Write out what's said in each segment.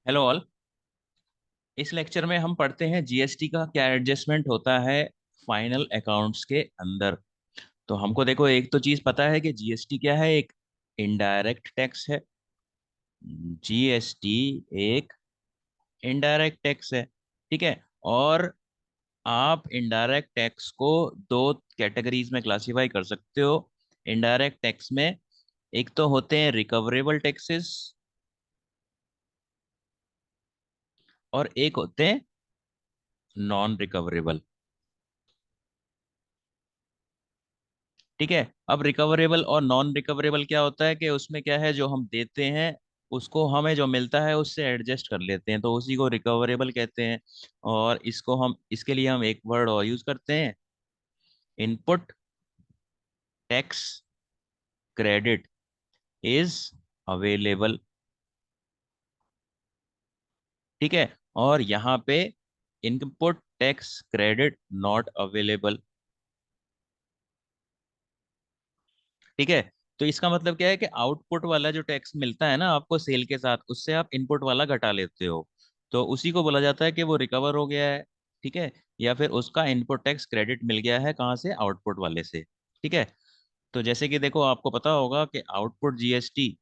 Hello all. इस lecture में हम पढ़ते हैं जीएसटी का क्या एडजस्टमेंट होता है फाइनल अकाउंट्स के अंदर। तो हमको देखो, एक तो चीज पता है कि जीएसटी क्या है। एक इनडायरेक्ट टैक्स है। जीएसटी एक इनडायरेक्ट टैक्स है। ठीक है। और आप इनडायरेक्ट टैक्स को दो कैटेगरीज में क्लासिफाई कर सकते हो। इनडायरेक्ट टैक्स में एक तो होते हैं रिकवरेबल टैक्सेस और एक होते हैं नॉन रिकवरेबल। ठीक है। अब रिकवरेबल और नॉन रिकवरेबल क्या होता है कि उसमें क्या है, जो हम देते हैं उसको हमें जो मिलता है उससे एडजस्ट कर लेते हैं, तो उसी को रिकवरेबल कहते हैं। और इसको हम इसके लिए हम एक वर्ड और यूज करते हैं, input tax credit is available. ठीक है। और यहाँ पे input tax credit not available. ठीक है। तो इसका मतलब क्या है कि आउटपुट वाला जो टैक्स मिलता है ना आपको सेल के साथ, उससे आप इनपुट वाला घटा लेते हो, तो उसी को बोला जाता है कि वो रिकवर हो गया है। ठीक है। या फिर उसका इनपुट टैक्स क्रेडिट मिल गया है, कहाँ से? आउटपुट वाले से। ठीक है। तो जैसे कि देखो, आपको पता होगा कि आउटपुट जीएसटी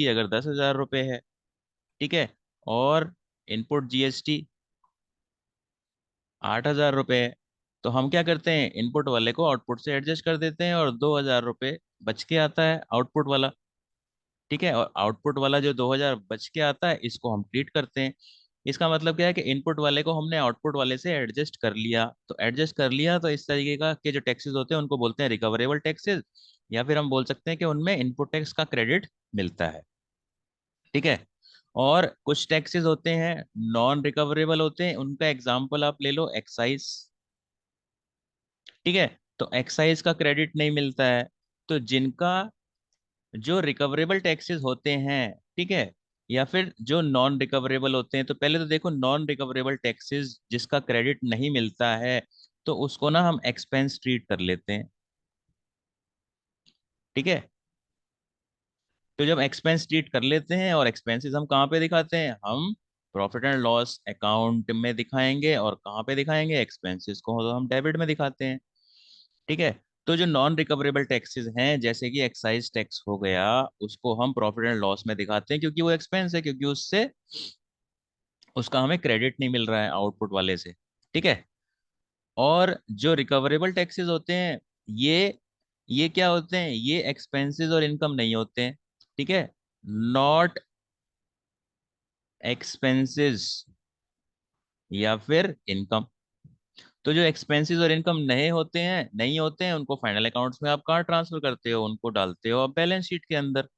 अगर 10,000 रुपये है, ठीक है, और इनपुट जीएसटी 8,000 रुपये है, तो हम क्या करते हैं, इनपुट वाले को आउटपुट से एडजस्ट कर देते हैं और 2,000 रुपये बच के आता है आउटपुट वाला। ठीक है। और आउटपुट वाला जो 2,000 बच के आता है, इसको हम ट्रीट करते हैं। इसका मतलब क्या है कि इनपुट वाले को हमने आउटपुट वाले से एडजस्ट कर लिया, तो एडजस्ट कर लिया तो इस तरीके का के जो टैक्सेस होते हैं उनको बोलते हैं रिकवरेबल टैक्सेस। या फिर हम बोल सकते हैं कि उनमें इनपुट टैक्स का क्रेडिट मिलता है। ठीक है। और कुछ टैक्सेस होते हैं नॉन रिकवरेबल होते हैं, उनका एग्जाम्पल आप ले लो, एक्साइज। ठीक है। तो एक्साइज का क्रेडिट नहीं मिलता है। तो जिनका जो रिकवरेबल टैक्सेस होते हैं, ठीक है, या फिर जो नॉन रिकवरेबल होते हैं, तो पहले तो देखो, नॉन रिकवरेबल टैक्सेस जिसका क्रेडिट नहीं मिलता है, तो उसको ना हम एक्सपेंस ट्रीट कर लेते हैं। ठीक है। तो जब एक्सपेंस ट्रीट कर लेते हैं, और एक्सपेंसेस हम कहाँ पे दिखाते हैं, हम प्रॉफिट एंड लॉस अकाउंट में दिखाएंगे, और कहाँ पे दिखाएंगे, एक्सपेंसेस को तो हम डेबिट में दिखाते हैं। ठीक है। तो जो नॉन रिकवरेबल टैक्सेस हैं, जैसे कि एक्साइज टैक्स हो गया, उसको हम प्रॉफिट एंड लॉस में दिखाते हैं, क्योंकि वो एक्सपेंस है, क्योंकि उससे उसका हमें क्रेडिट नहीं मिल रहा है आउटपुट वाले से। ठीक है। और जो रिकवरेबल टैक्सेस होते हैं, ये ये क्या होते हैं, ये एक्सपेंसेस और इनकम नहीं होते हैं। ठीक है। नॉट एक्सपेंसेस या फिर इनकम। तो जो एक्सपेंसेस और इनकम नहीं होते हैं उनको फाइनल अकाउंट्स में आप कहाँ ट्रांसफर करते हो, उनको डालते हो आप बैलेंस शीट के अंदर।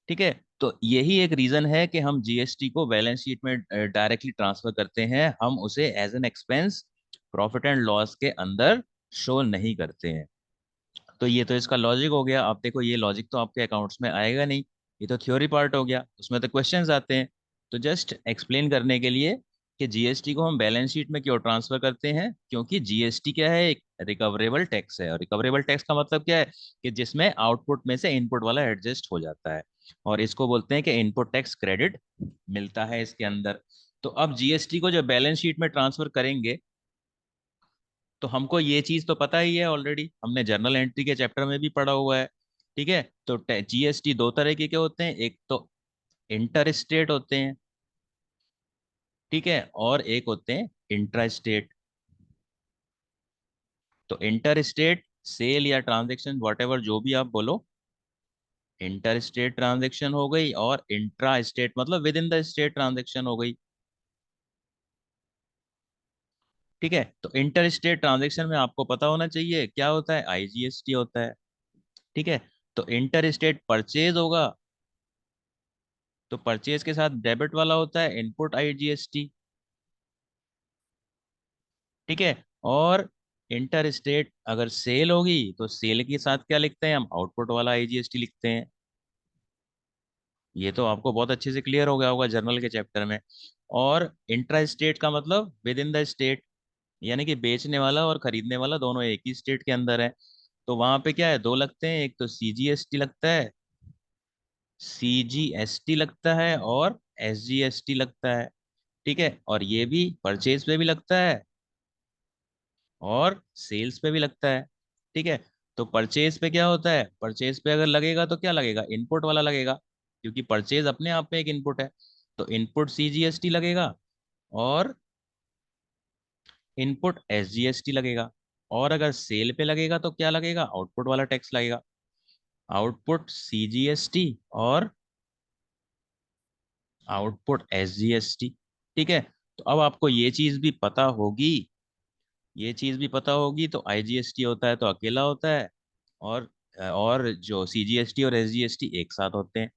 ठीक है। तो यही एक रीजन है कि हम जीएसटी को बैलेंस शीट में डायरेक्टली ट्रांसफर करते हैं, हम उसे as an expense profit and loss के अंदर शो नहीं करते हैं। तो ये तो इसका लॉजिक हो गया। आप देखो, ये लॉजिक तो आपके अकाउंट्स में आएगा नहीं, ये तो थ्योरी पार्ट हो गया, उसमें तो क्वेश्चंस आते हैं। तो जस्ट एक्सप्लेन करने के लिए कि जीएसटी को हम बैलेंस शीट में क्यों ट्रांसफर करते हैं, क्योंकि जीएसटी क्या है, एक रिकवरेबल टैक्स है। और रिकवरेबल टैक्स का मतलब क्या है कि जिसमें आउटपुट में से इनपुट वाला एडजस्ट हो जाता है, और इसको बोलते हैं कि इनपुट टैक्स क्रेडिट मिलता है इसके अंदर। तो अब जीएसटी को जब बैलेंस शीट में ट्रांसफर करेंगे, तो हमको ये चीज तो पता ही है, ऑलरेडी हमने जर्नल एंट्री के चैप्टर में भी पढ़ा हुआ है। ठीक है। तो जीएसटी दो तरह के होते हैं, एक तो इंटर स्टेट होते हैं, ठीक है, और एक होते हैं इंट्रा स्टेट। तो इंटर स्टेट सेल या ट्रांजेक्शन, वॉट एवर जो भी आप बोलो, इंटर स्टेट ट्रांजेक्शन हो गई, और इंट्रा स्टेट मतलब with in the state transaction हो गई। ठीक है। तो इंटर स्टेट ट्रांजेक्शन में आपको पता होना चाहिए क्या होता है, आईजीएसटी होता है। ठीक है। तो इंटर स्टेट परचेज होगा, तो परचेज के साथ डेबिट वाला होता है इनपुट आईजीएसटी। ठीक है। और इंटर स्टेट अगर सेल होगी, तो सेल के साथ क्या लिखते हैं हम, आउटपुट वाला आईजीएसटी लिखते हैं। ये तो आपको बहुत अच्छे से क्लियर हो गया होगा जर्नल के चैप्टर में। और इंट्रा स्टेट का मतलब विद इन द स्टेट, यानी कि बेचने वाला और खरीदने वाला दोनों एक ही स्टेट के अंदर है। तो वहां पे क्या है, दो लगते हैं, एक तो सीजीएसटी लगता है, CGST लगता है और SGST लगता है। ठीक है, और ये भी परचेज पे भी लगता है और सेल्स पे भी लगता है। ठीक है, तो परचेज पे क्या होता है, परचेज पे अगर लगेगा तो क्या लगेगा, इनपुट वाला लगेगा, क्योंकि परचेज अपने आप में एक इनपुट है। तो इनपुट CGST लगेगा और इनपुट SGST लगेगा। और अगर सेल पे लगेगा तो क्या लगेगा, आउटपुट वाला टैक्स लगेगा, आउटपुट CGST और आउटपुट SGST। ठीक है, तो अब आपको ये चीज भी पता होगी, ये चीज भी पता होगी, तो IGST होता है तो अकेला होता है, और और जो CGST और SGST एक साथ होते हैं।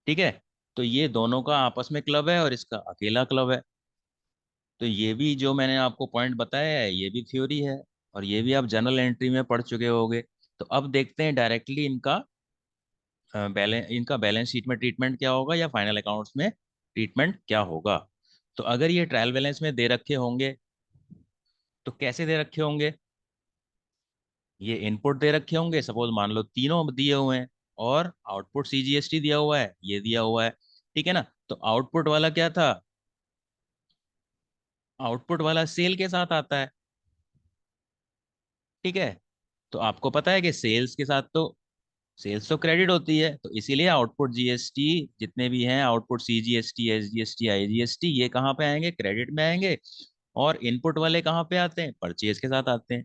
ठीक है, तो ये दोनों का आपस में क्लब है और इसका अकेला क्लब है। तो ये भी जो मैंने आपको पॉइंट बताया है ये भी थ्योरी है, और ये भी आप जनरल एंट्री में पढ़ चुके होगे। तो अब देखते हैं डायरेक्टली इनका बैलेंस शीट में ट्रीटमेंट क्या होगा या फाइनल अकाउंट्स में ट्रीटमेंट क्या होगा। तो अगर ये ट्रायल बैलेंस में दे रखे होंगे तो कैसे दे रखे होंगे, ये इनपुट दे रखे होंगे, सपोज मान लो तीनों दिए हुए हैं, और आउटपुट CGST दिया हुआ है, ये दिया हुआ है। ठीक है ना, तो आउटपुट वाला क्या था, आउटपुट वाला सेल के साथ आता है। ठीक है, तो आपको पता है कि सेल्स के साथ तो सेल्स तो क्रेडिट होती है, तो इसीलिए आउटपुट GST जितने भी हैं, आउटपुट CGST SGST IGST, ये कहाँ पे आएंगे, क्रेडिट में आएंगे। और इनपुट वाले कहाँ पे आते हैं, परचेज के साथ आते हैं।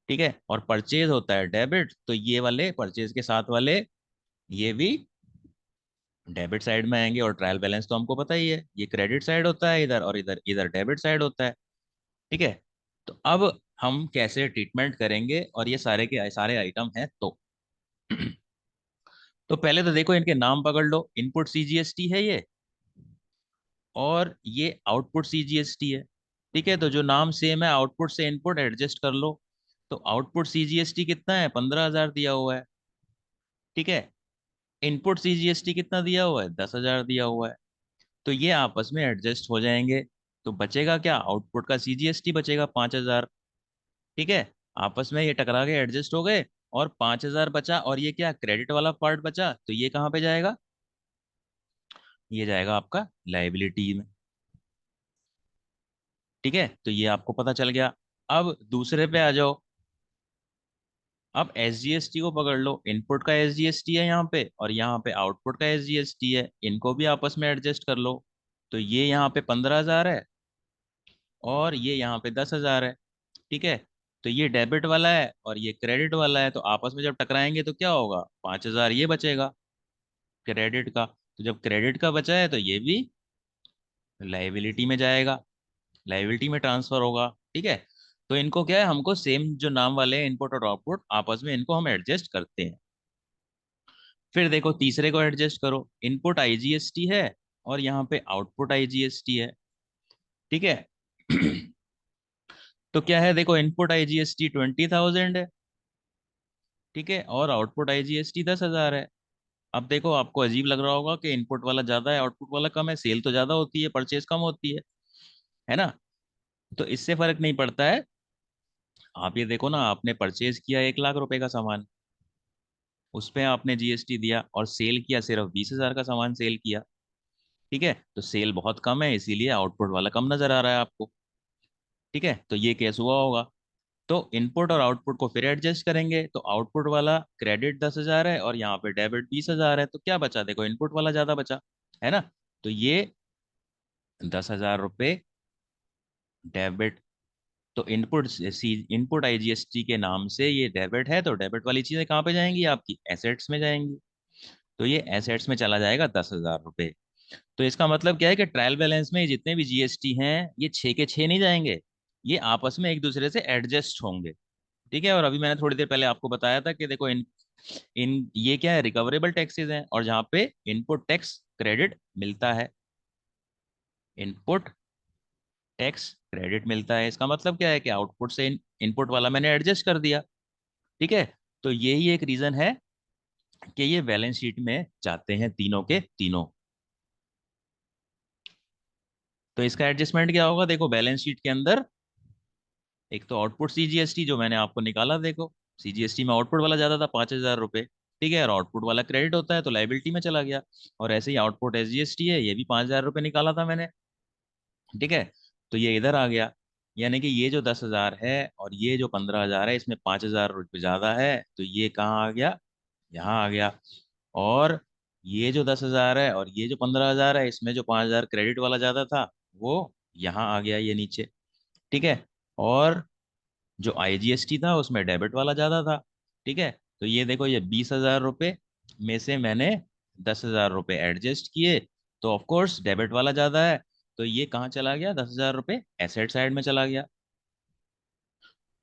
ठीक है, और परचेज होता है डेबिट, तो ये वाले परचेज के साथ वाले ये भी डेबिट साइड में आएंगे। और ट्रायल बैलेंस तो हमको पता ही है, ये क्रेडिट साइड होता है इधर, और इधर इधर डेबिट साइड होता है। ठीक है, तो अब हम कैसे ट्रीटमेंट करेंगे, और ये सारे के सारे आइटम हैं तो तो पहले तो देखो इनके नाम पकड़ लो, इनपुट CGST है ये, और ये आउटपुट CGST है। ठीक है, तो जो नाम सेम है, आउटपुट से इनपुट एडजस्ट कर लो। तो आउटपुट CGST कितना है, 15,000 दिया हुआ है। ठीक है, इनपुट CGST कितना दिया हुआ है, 10,000 दिया हुआ है। तो ये आपस में एडजस्ट हो जाएंगे। तो बचेगा क्या, आउटपुट का CGST बचेगा 5,000। ठीक है, आपस में ये टकरा के एडजस्ट हो गए, और 5,000 बचा, और ये क्या, क्रेडिट वाला पार्ट बचा, तो ये कहाँ पे जाएगा, ये जाएगा आपका लाइबिलिटी में। ठीक है, तो ये आपको पता चल गया। अब दूसरे पे आ जाओ। अब SGST को पकड़ लो, इनपुट का SGST है यहाँ पे, और यहाँ पे आउटपुट का SGST है, इनको भी आपस में एडजस्ट कर लो। तो ये यहाँ पे 15,000 है, और ये यहाँ पे 10,000 है। ठीक है, तो ये डेबिट वाला है और ये क्रेडिट वाला है, तो आपस में जब टकराएंगे तो क्या होगा, 5,000 ये बचेगा क्रेडिट का। तो जब क्रेडिट का बचा है तो ये भी लाइबिलिटी में जाएगा, लाइबिलिटी में ट्रांसफर होगा। ठीक है, तो इनको क्या है, हमको सेम जो नाम वाले हैं इनपुट और आउटपुट, आपस में इनको हम एडजस्ट करते हैं। फिर देखो तीसरे को एडजस्ट करो, इनपुट IGST है और यहाँ पे आउटपुट IGST है। ठीक है तो क्या है, देखो इनपुट IGST 20,000 है। ठीक है, और आउटपुट IGST 10,000 है। अब देखो आपको अजीब लग रहा होगा कि इनपुट वाला ज्यादा है आउटपुट वाला कम है, सेल तो ज्यादा होती है परचेज कम होती है ना। तो इससे फर्क नहीं पड़ता है। आप ये देखो ना, आपने परचेज किया 1 लाख रुपए का सामान, उस पे आपने GST दिया, और सेल किया सिर्फ 20,000 का सामान सेल किया। ठीक है, तो सेल बहुत कम है इसीलिए आउटपुट वाला कम नजर आ रहा है आपको। ठीक है, तो ये केस हुआ होगा। तो इनपुट और आउटपुट को फिर एडजस्ट करेंगे, तो आउटपुट वाला क्रेडिट 10,000 है और यहाँ पे डेबिट 20,000 है, तो क्या बचा, देखो इनपुट वाला ज्यादा बचा, है ना। तो ये 10,000 रुपये डेबिट, तो इनपुट IGST के नाम से ये डेबिट है, तो डेबिट वाली चीजें कहाँ पे जाएंगी, आपकी एसेट्स में जाएंगी। तो ये एसेट्स में चला जाएगा 10,000 रुपये। तो इसका मतलब क्या है कि ट्रायल बैलेंस में जितने भी GST हैं, ये छः के छः नहीं जाएंगे, ये आपस में एक दूसरे से एडजस्ट होंगे। ठीक है, और अभी मैंने थोड़ी देर पहले आपको बताया था कि देखो इन इन ये क्या है, रिकवरेबल टैक्सेस हैं, और जहाँ पे इनपुट टैक्स क्रेडिट मिलता है, इनपुट टैक्स क्रेडिट मिलता है, इसका मतलब क्या है कि आउटपुट से इनपुट वाला मैंने एडजस्ट कर दिया। ठीक है, तो यही एक रीजन है कि ये बैलेंस शीट में जाते हैं तीनों के तीनों। तो इसका एडजस्टमेंट क्या होगा, देखो बैलेंस शीट के अंदर एक तो आउटपुट CGST जो मैंने आपको निकाला, देखो CGST में आउटपुट वाला ज्यादा था, 5,000 रुपये। ठीक है, और आउटपुट वाला क्रेडिट होता है तो लाइबिलिटी में चला गया। और ऐसे ही आउटपुट SGST है, ये भी 5,000 रुपये निकाला था मैंने, ठीक है, तो ये इधर आ गया। यानी कि ये जो 10,000 है और ये जो 15,000 है, इसमें 5,000 रुपये ज्यादा है, तो ये कहाँ आ गया, यहाँ आ गया। और ये जो 10,000 है और ये जो 15,000 है, इसमें जो 5,000 क्रेडिट वाला ज्यादा था, वो यहाँ आ गया, ये नीचे, ठीक है। और जो IGST था उसमें डेबिट वाला ज्यादा था, ठीक है। तो ये देखो, ये 20,000 रुपये में से मैंने 10,000 रुपये एडजस्ट किए, तो ऑफ कोर्स डेबिट वाला ज्यादा है, तो ये कहाँ चला गया, 10,000 रुपये एसेट साइड में चला गया।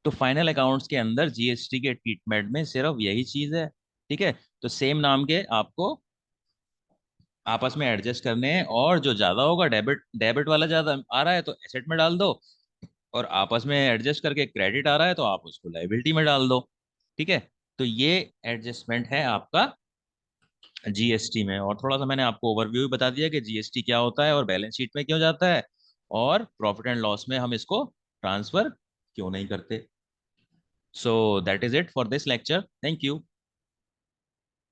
तो फाइनल अकाउंट्स के अंदर GST के ट्रीटमेंट में सिर्फ यही चीज है, ठीक है। तो सेम नाम के आपको आपस में एडजस्ट करने हैं, और जो ज्यादा होगा, डेबिट डेबिट वाला ज्यादा आ रहा है तो एसेट में डाल दो, और आपस में एडजस्ट करके क्रेडिट आ रहा है तो आप उसको लाइबिलिटी में डाल दो, ठीक है। तो ये एडजस्टमेंट है आपका GST में। और थोड़ा सा मैंने आपको ओवरव्यू भी बता दिया कि GST क्या होता है और बैलेंस शीट में क्यों जाता है, और प्रॉफिट एंड लॉस में हम इसको ट्रांसफर क्यों नहीं करते। So that is it for this lecture, thank you.